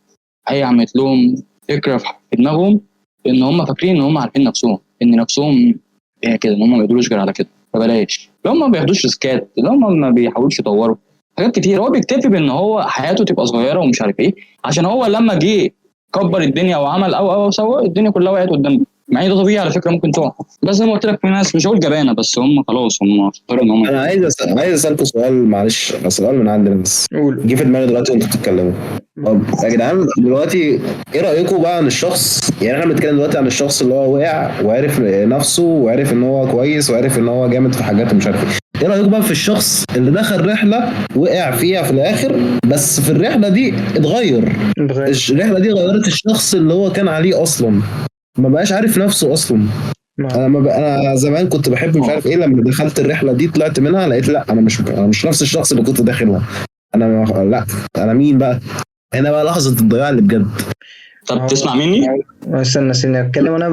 هي عملت لهم فكره في دماغهم، ان هم فاكرين ان هم عارفين نفسهم، ان نفسهم هي كده، ان هم ما يقدروش غير على كده. فبلاش لو هم ما بياخدوش ريسكات، لو هم ما بيحاولوش يطوروا حاجات كتير. هو بيكتفي بان هو حياته تبقى صغيره ومش عارف ايه، عشان هو لما جه كبر الدنيا وعمل او سوى الدنيا كلها وقعت قدامه. مع ان ده طبيعي على فكره، ممكن تقع، بس زي ما قلت لك في ناس مش هقول جبانه، بس هم خلاص هم اختاروا ان هم. انا عايز اسالكم سؤال، معلش سؤال من عندنا بس قول. جه في دماغي دلوقتي وانتوا بتتكلموا. طب يا جدعان دلوقتي ايه رايكم بقى عن الشخص؟ يعني احنا بنتكلم دلوقتي عن الشخص اللي هو وقع وعرف نفسه وعرف ان هو كويس وعرف ان هو جامد في حاجات ومش عارف ايه رايكم بقى في الشخص اللي دخل رحله وقع فيها في الاخر، بس في الرحله دي اتغير؟ الرحله دي غيرت الشخص اللي هو كان عليه اصلا، ما بقاش عارف نفسه اصلا. انا زمان كنت بحب مش عارف ايه، لما دخلت الرحله دي طلعت منها لقيت لا، انا مش نفس الشخص اللي كنت داخلها. لا، انا مين بقى؟ هنا بقى لحظه الضياع اللي بجد. طب تسمع مني؟ استنى اتكلم انا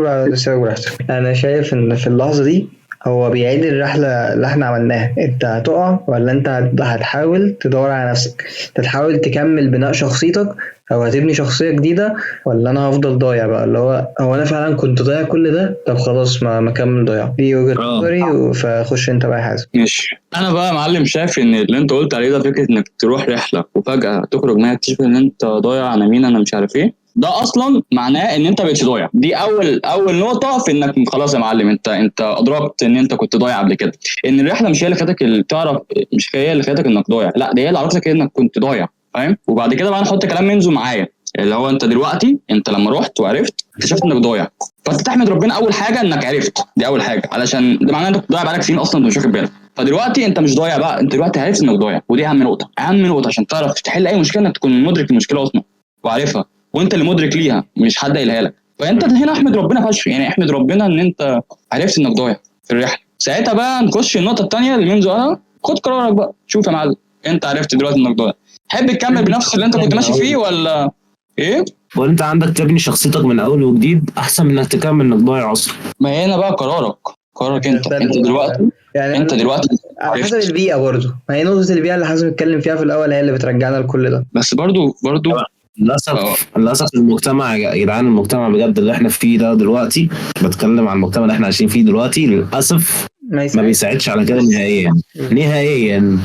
براحتك. انا شايف ان في اللحظه دي هو بيعيد الرحله اللي احنا عملناها. انت هتقع ولا انت هتحاول تدور على نفسك، تحاول تكمل بناء شخصيتك او هتبني شخصيه جديده، ولا انا هفضل ضايع بقى اللي هو انا فعلا كنت ضايع كل ده، طب خلاص ما اكمل ضياع. دي وجهه نظري، فخش انت بقى حازم. ماشي. انا بقى معلم شايف ان اللي انت قلت عليه ده، فكره انك تروح رحله وفجاه تخرج منها تكتشف ان انت ضايع، انا مين، انا مش عارف ايه، ده اصلا معناه ان انت بقيتش ضايع. دي اول نقطه في انك خلاص يا معلم، انت ادركت ان انت كنت ضايع قبل كده. ان الرحله مش هي اللي خلتك تعرف، مش هي اللي خلتك انك ضايع، لا دي هي اللي عرفتك انك كنت ضايع، فاهم. وبعد كده بقى نحط كلام منزو معايا، اللي هو انت دلوقتي انت لما رحت وعرفت اكتشفت انك ضايع، فانت تحمد ربنا اول حاجه انك عرفت، دي اول حاجه، علشان ده معناه انك ضايع بقالك سنين اصلا انت مش واخد بالك. فدلوقتي انت مش ضايع بقى، انت دلوقتي عرفت انك ضايع، ودي اهم نقطه عشان تعرف تحل اي مشكله، انك تكون مدرك المشكله اصلا وعارفها، وانت اللي مدرك ليها مش حد قايلها لك. فانت هنا احمد ربنا فشخ، يعني احمد ربنا ان انت عرفت انك ضايع في الرحله. ساعتها بقى نخش النقطه الثانيه اللي منذ قالها، خد قرارك بقى. شوف يا معلم، انت عرفت دلوقتي انك ضايع، تحب تكمل بنفس اللي انت كنت ماشي فيه ولا ايه؟ وانت عندك تبني شخصيتك من اول وجديد احسن من انك تكمل انك ضايع اصلا. ما هنا بقى قرارك انت دلوقتي، يعني انت دلوقتي على حسب البيئه برضو، ما هي نقطه البيئه اللي حازم اتكلم فيها في الاول هي اللي بترجعنا لكل ده. بس برضو للاسف المجتمع يا جدعان، المجتمع بجد اللي احنا فيه ده دلوقتي، بتكلم عن المجتمع اللي احنا عايشين فيه دلوقتي، للاسف ما بيساعدش على كده نهائيا. يعني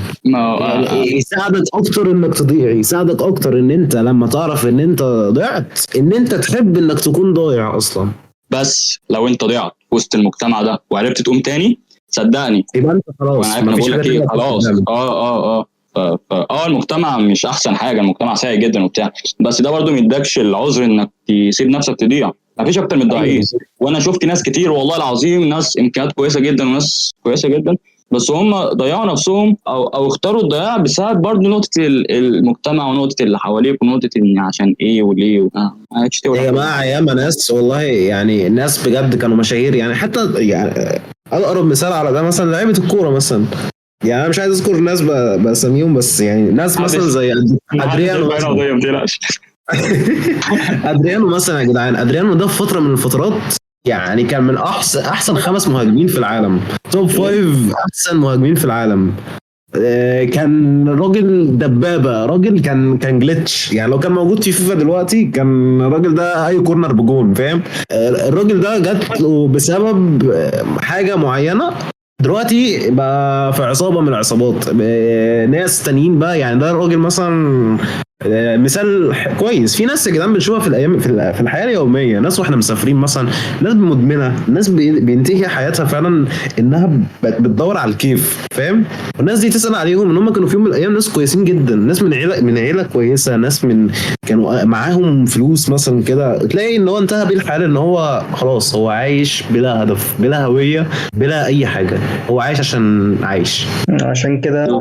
يساعدك اكتر انك تضيع، يساعدك اكتر ان انت لما تعرف ان انت ضيعت ان انت تحب انك تكون ضايع اصلا. بس لو انت ضيعت وسط المجتمع ده وعرفت تقوم تاني، صدقني يبقى انت خلاص، انا بقول لك ايه، خلاص. المجتمع مش احسن حاجه، المجتمع سيء جدا وبتاع، بس ده برضو ما يدكش العذر انك تسيب نفسك تضيع. مفيش اكتر من الضعيف. وانا شفت ناس كتير والله العظيم، ناس امكانيات كويسه جدا وناس كويسه جدا، بس هم ضيعوا نفسهم او اختاروا الضياع بسبب برضو نقطه المجتمع ونقطه اللي حواليك ونقطه ان عشان ايه وليه. يا جماعه ياما ناس والله، يعني ناس بجد كانوا مشاهير، يعني حتى يعني اقرب مثال على ده مثلا لعيبه الكوره مثلا. يعني انا مش عايز اذكر ناس بسميهم، بس يعني ناس مثلا زي ادريانو مثلا. ادريانو مثلا يا جدعان، ادريانو ده في فتره من الفترات يعني كان من احسن 5 مهاجمين في العالم، توب 5 احسن مهاجمين في العالم. كان راجل دبابه، راجل كان جليتش، يعني لو كان موجود في فيفا دلوقتي كان الراجل ده اي كورنر بجون، فاهم؟ الراجل ده جات له بسبب حاجه معينه، دلوقتي بقى في عصابه من العصابات، ناس تانيين بقى. يعني ده الراجل مثلا مثال كويس. في ناس يا جدعان بنشوفها في الايام في الحياه اليوميه، ناس واحنا مسافرين مثلا، ناس مدمنه، ناس بينتهي حياتها فعلا انها بتدور على الكيف، فاهم؟ والناس دي تسال عليهم ان هم كانوا في يوم من الايام ناس كويسين جدا، ناس من عيله كويسه، ناس كانوا معاهم فلوس مثلا كده، تلاقي ان هو انتهى بيه الحال ان هو خلاص هو عايش بلا هدف، بلا هويه، بلا اي حاجه، هو عايش عشان عايش. عشان كده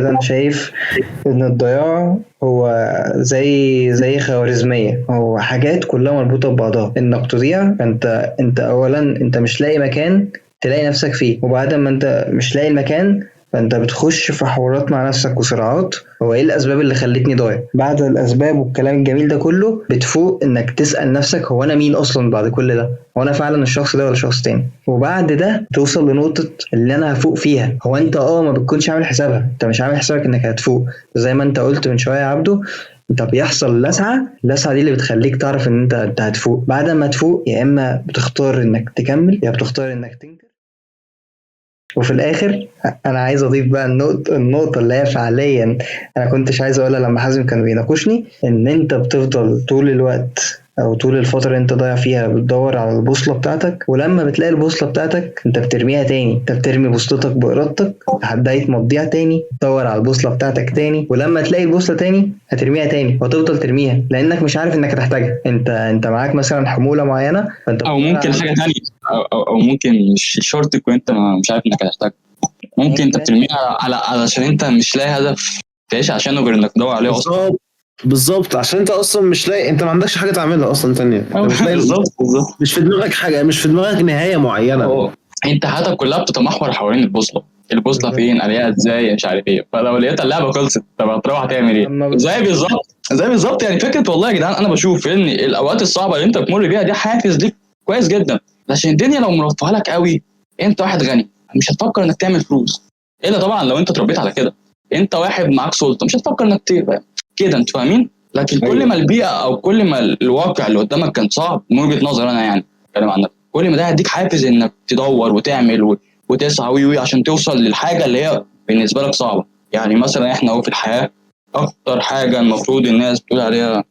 انا شايف ان الضياع هو زي خوارزمية، هو حاجات كلها مربوطة ببعضها. انك تضيع، انت اولا انت مش لاقي مكان تلاقي نفسك فيه، وبعد ما انت مش لاقي المكان فانت بتخش في حوارات مع نفسك وصراعات، هو ايه الاسباب اللي خلتني ضايع؟ بعد الاسباب والكلام الجميل ده كله بتفوق انك تسأل نفسك هو انا مين اصلا بعد كل ده؟ هو انا فعلا الشخص ده ولا شخص تاني؟ وبعد ده توصل لنقطة اللي انا هفوق فيها. هو انت ما بتكونش عامل حسابها، انت مش عامل حسابك انك هتفوق زي ما انت قلت من شوية يا عبدو. انت بيحصل اللسعة دي اللي بتخليك تعرف ان انت هتفوق. بعد ما تفوق يا اما بتختار انك تكمل يا بتختار انك تنكر. وفي الاخر انا عايز اضيف بقى النقطه اللي هي فعليا انا كنتش عايز اقولها لما حازم كان بيناقشني، ان انت بتفضل طول الوقت او طول الفتره اللي انت ضايع فيها بتدور على البوصله بتاعتك، ولما بتلاقي البوصله بتاعتك انت بترميها تاني، انت بترمي بوصلتك بارادتك لحد ما تضيع تاني، تدور على البوصله بتاعتك تاني، ولما تلاقي البوصله تاني هترميها تاني وتفضل ترميها لانك مش عارف انك هتحتاجها. انت معاك مثلا حموله معينه فانت او ممكن حاجه ثانيه، او ممكن مش شرط تكون انت مش عارف انك هتحتاج، ممكن انت بترميها علشان انت مش لاقي هدف تعيش عشانه غير انك تدور عليه اصلا. بالظبط عشان انت اصلا مش لاقي، انت ما عندكش حاجه تعملها اصلا تانية، مش لاقي بالظبط، مش في دماغك حاجه، مش في دماغك نهايه معينه. انت حياتك كلها بتتمحور حوالين البوصله فين، الاقيها ازاي، مش عارف ايه. فلو لقيت اللعبه خلصت طب هتروح تعمل ايه؟ زي بالظبط يعني فكره. والله يا جدعان انا بشوف ان الاوقات الصعبه اللي انت بتمر بيها دي حافز ليك كويس جدا، عشان الدنيا لو مرفهه لك قوي انت واحد غني مش هتفكر انك تعمل فلوس، الا طبعا لو انت اتربيت على كده. انت واحد معاك سلطه مش هتفكر انك تبقى كده، انتوا فاهمين؟ لكن كل ما البيئه او كل ما الواقع اللي قدامك كان صعب من وجهه نظر انا يعني اتكلم عن نفسي، كل ما ده هيديك حافز انك تدور وتعمل وتسعى عشان توصل للحاجه اللي هي بالنسبه لك صعبه. يعني مثلا احنا اهو في الحياه اكتر حاجه المفروض الناس بتقول عليها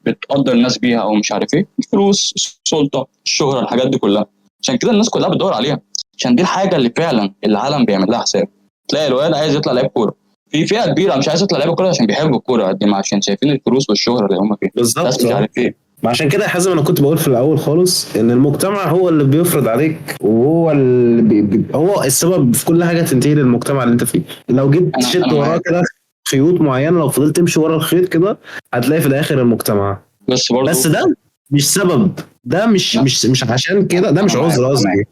بتقدر الناس بيها او مش عارف ايه، الفلوس، السلطه، الشهره، الحاجات دي كلها. عشان كده الناس كلها بتدور عليها، عشان دي الحاجه اللي فعلا العالم بيعمل لها حساب. تلاقي الولد عايز يطلع لعيب كوره، في فئه كبيره مش عايز يطلع لعيب كوره عشان بيحبوا الكوره قد ما عشان شايفين الفلوس والشهره اللي هم فيها بالظبط. مش عارف ايه. عشان كده يا حازم انا كنت بقول في الاول خالص ان المجتمع هو اللي بيفرض عليك، وهو اللي هو السبب في كل حاجه تنتهي للمجتمع اللي انت فيه. لو جيت شد وراه كده خيوط معينه، لو فضلت تمشي ورا الخيط كده هتلاقي في الاخر المجتمع. بس ده مش سبب، ده مش عشان كده، ده مش عذر قصدي،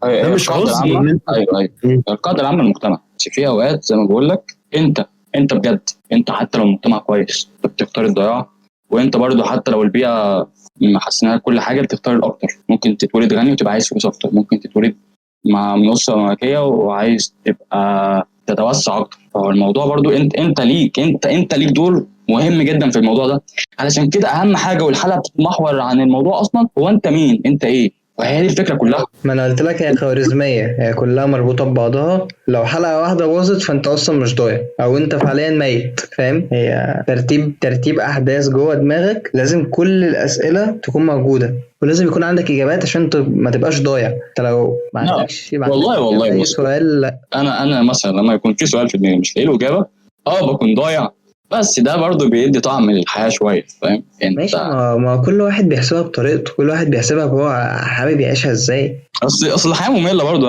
ده مش عذر. ايوه القاعده العامه للمجتمع، بس في اوقات زي ما بقول لك انت بجد، انت حتى لو المجتمع كويس بتختار الضياع، وانت برضو حتى لو البيئه محسنه كل حاجه بتختار الاكتر. ممكن تتولد غني وتبقى عايز فلوس اكتر، ممكن تتولد من اسره ملكيه وعايز تبقى تتوسع اكتر. فهو الموضوع برضو انت ليك دور مهم جدا في الموضوع ده. علشان كده اهم حاجه والحلقه بتتمحور عن الموضوع اصلا هو انت مين، انت ايه، وهي دي الفكره كلها. ما انا قلت لك هي خوارزميه، هي كلها مربوطه ببعضها. لو حلقه واحده باظت فانت اصلا مش ضايع، او انت فعليا ميت، فاهم؟ هي ترتيب احداث جوه دماغك. لازم كل الاسئله تكون موجوده ولازم يكون عندك اجابات عشان ما تبقاش ضايع. انت لو ما عندكش والله اي سؤال، انا مثلا لما يكون في سؤال في دماغي مش لاقي له اجابه بكون ضايع، بس ده برضو بيدي طعم للحياه شويه، فاهم؟ ماشي. ما كل واحد بيحسبها بطريقته، كل واحد بيحسبها هو حابب يعيشها ازاي. اصل الحياه ممله برضو،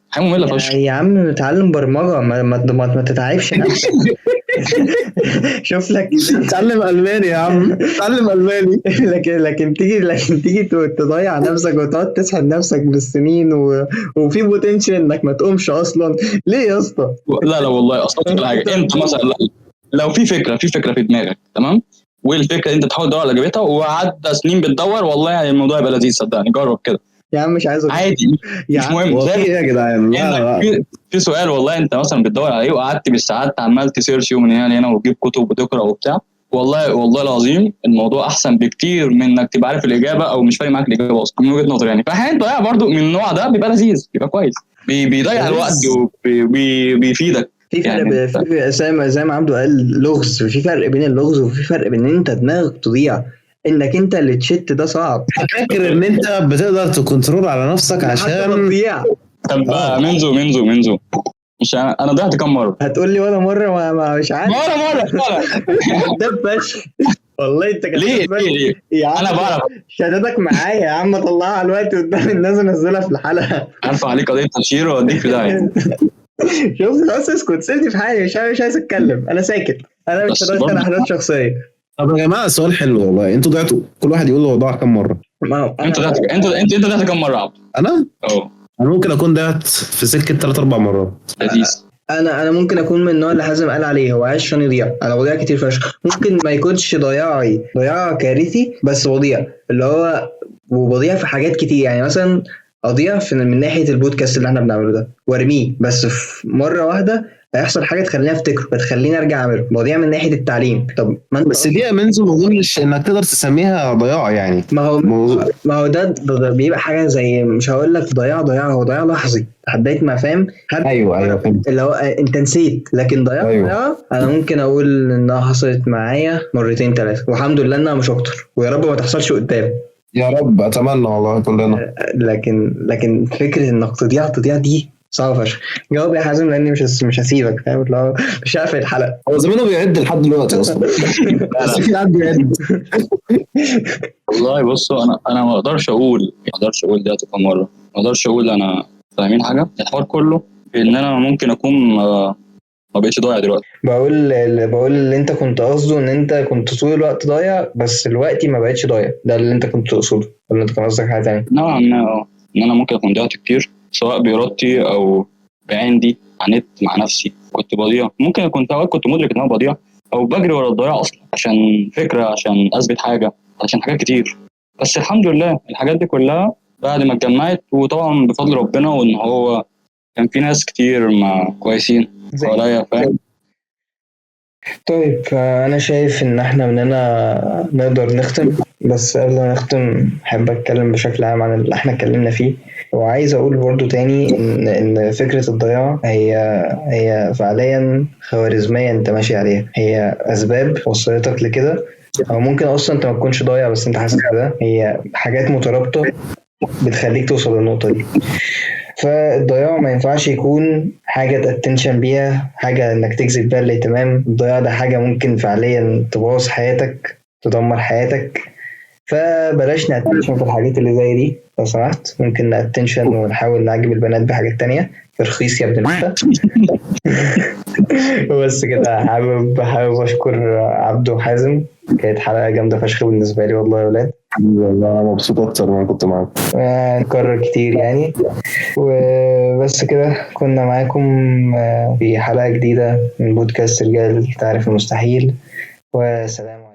حياه ممله فشخ يا عم نتعلم برمجه، ما تتعبش نفسك. شوف لك اتعلم الماني يا عم، اتعلم الماني. لكن تيجي تضيع نفسك وتقعد تسحب نفسك بالسنين وفي بوتنشال انك ما تقومش اصلا. ليه يا اسطى؟ لا والله اصلا حاجه. انت مثلا لو في فكره في دماغك تمام، والفكره انت تحاول تدور على اجابتها وعدى سنين بتدور، والله يعني الموضوع يبقى لذيذ صدقني. جرب كده يا عم، مش عايز عادي، يا مش عم، مهم. هو في ايه يا جدعان؟ لا في سؤال والله انت مثلا بتدور عليه وقعدت بالساعات عمال تسيرش ومن هنا لهنا وتجيب كتب وتقرا وبتاع، والله العظيم الموضوع احسن بكتير من انك تبقى عارف الاجابه او مش فارق معاك الاجابه اصلا من وجهه نظري يعني. فاحيانا تضيع برضو من النوع ده بيبقى لذيذ، بيبقى كويس، بيضيع الوقت وبيفيدك. في فرق يعني زي ما عبده قال لغز. في فرق بين اللغز وفي فرق بين ان انت دماغك تضيع. انك انت اللي تشت ده صعب. فاكر ان انت بتقدر تكنترول على نفسك عشان تضيع. طب منزو مش انا ضيعت كم مره؟ هتقول لي ولا مره؟ ما مش عارف. مره ده فشخ والله. انت ليه يا عم انا بعرف شهادتك معايا يا عم، طلعها على الوقت قدام الناس ونزلها في الحلقه. ارفع عليك قضيه تشهير واديك في داهيه. شوف خلاص اسكت، سيبني في حالي، مش عايز اتكلم، انا ساكت، انا مش هدخل احداث شخصيه. طب يا جماعه سؤال حلو والله، انتوا ضيعتوا كل واحد يقول له ضاع كم مره؟ انت ضيعت كم مره يا عبد؟ انا ممكن اكون ضيعت في سكه 3-4 مرات. لذيذ. انا ممكن اكون من النوع اللي حازم قال عليه هو عايش عشان يضيع. انا بضيع كتير فشخ. ممكن ما يكونش ضياع كارثي، بس بضيع اللي هو، وبضيع في حاجات كتير. يعني مثلا اضيع من ناحيه البودكاست اللي احنا بنعمله ده وارميه، بس في مره واحده هيحصل حاجه تخليني افتكره، تخليني ارجع اعمله. بضيع من ناحيه التعليم. طب ما انت بس دي يا منزل ما اظنش انك تقدر تسميها ضياع يعني. ما هو ده بيبقى حاجه زي، مش هقول لك ضياع، هو ضياع لحظي لحد ما فاهم. ايوه فهمت. اللي هو انت نسيت، لكن ضياع انا ممكن اقول انها حصلت معايا 2-3 والحمد لله انها مش اكتر، ويا رب ما تحصلش قدام. يا رب، اتمنى والله كلنا. لكن فكره انك تضيع دي صعب فشخ. جاوب يا حازم لاني مش هسيبك، فاهم؟ لو مش هقفل الحلقه. هو زمانه بيعد لحد دلوقتي اصلا. بس في حد بيعد. والله بصوا، انا ما اقدرش اقول ده كم مره. ما اقدرش اقول انا فاهمين حاجه. الحوار كله ان انا ممكن اكون ما بقتش ضايع دلوقتي. بقول اللي انت كنت قصده ان انت كنت طول الوقت ضايع، بس دلوقتي ما بقتش ضايع. ده اللي انت كنت تقصده ولا انت كان قصدك حاجه ثانيه؟ نوعا ما ان انا ممكن اكون ضيعت كتير، سواء بإرادتي او بعندي عانيت مع نفسي. كنت بضيع، ممكن اوقات كنت مدرك ان انا بضيع او بجري ورا الضياع اصلا عشان فكره، عشان اثبت حاجه، عشان حاجات كتير. بس الحمد لله الحاجات دي كلها بعد ما اتجمعت، وطبعا بفضل ربنا، وان هو كان في ناس كتير كويسين حواليا، فاهم؟ طيب انا شايف ان احنا مننا نقدر نختم، بس قبل ما نختم احب اتكلم بشكل عام عن اللي احنا اتكلمنا فيه. وعايز اقول برضو تاني ان فكرة الضياع هي فعليا خوارزمية انت ماشي عليها. هي اسباب وصلتك لكده، او ممكن اصلا انت ما تكونش ضايع بس انت حاسس كده. هي حاجات مترابطة بتخليك توصل للنقطة دي. فالضياع ما ينفعش يكون حاجة تأتنشن بيها، حاجة انك تجذب بيها الاهتمام. الضياع ده حاجة ممكن فعليا تبوظ حياتك، تدمر حياتك. فبلاش نأتنشن في الحاجات اللي زي دي لو سمحت. ممكن نأتنشن ونحاول نعجب البنات بحاجات تانية. رخيص يا ابن انت. بس كده حابب أشكر عبده وحازم. كانت حلقة جامدة فشخ بالنسبة لي والله يا ولاد. والله أنا مبسوط أكتر ما كنت معاكم. نكرر كتير يعني. وبس كده كنا معاكم في حلقة جديدة من بودكاست رجال تعرف المستحيل. وسلام.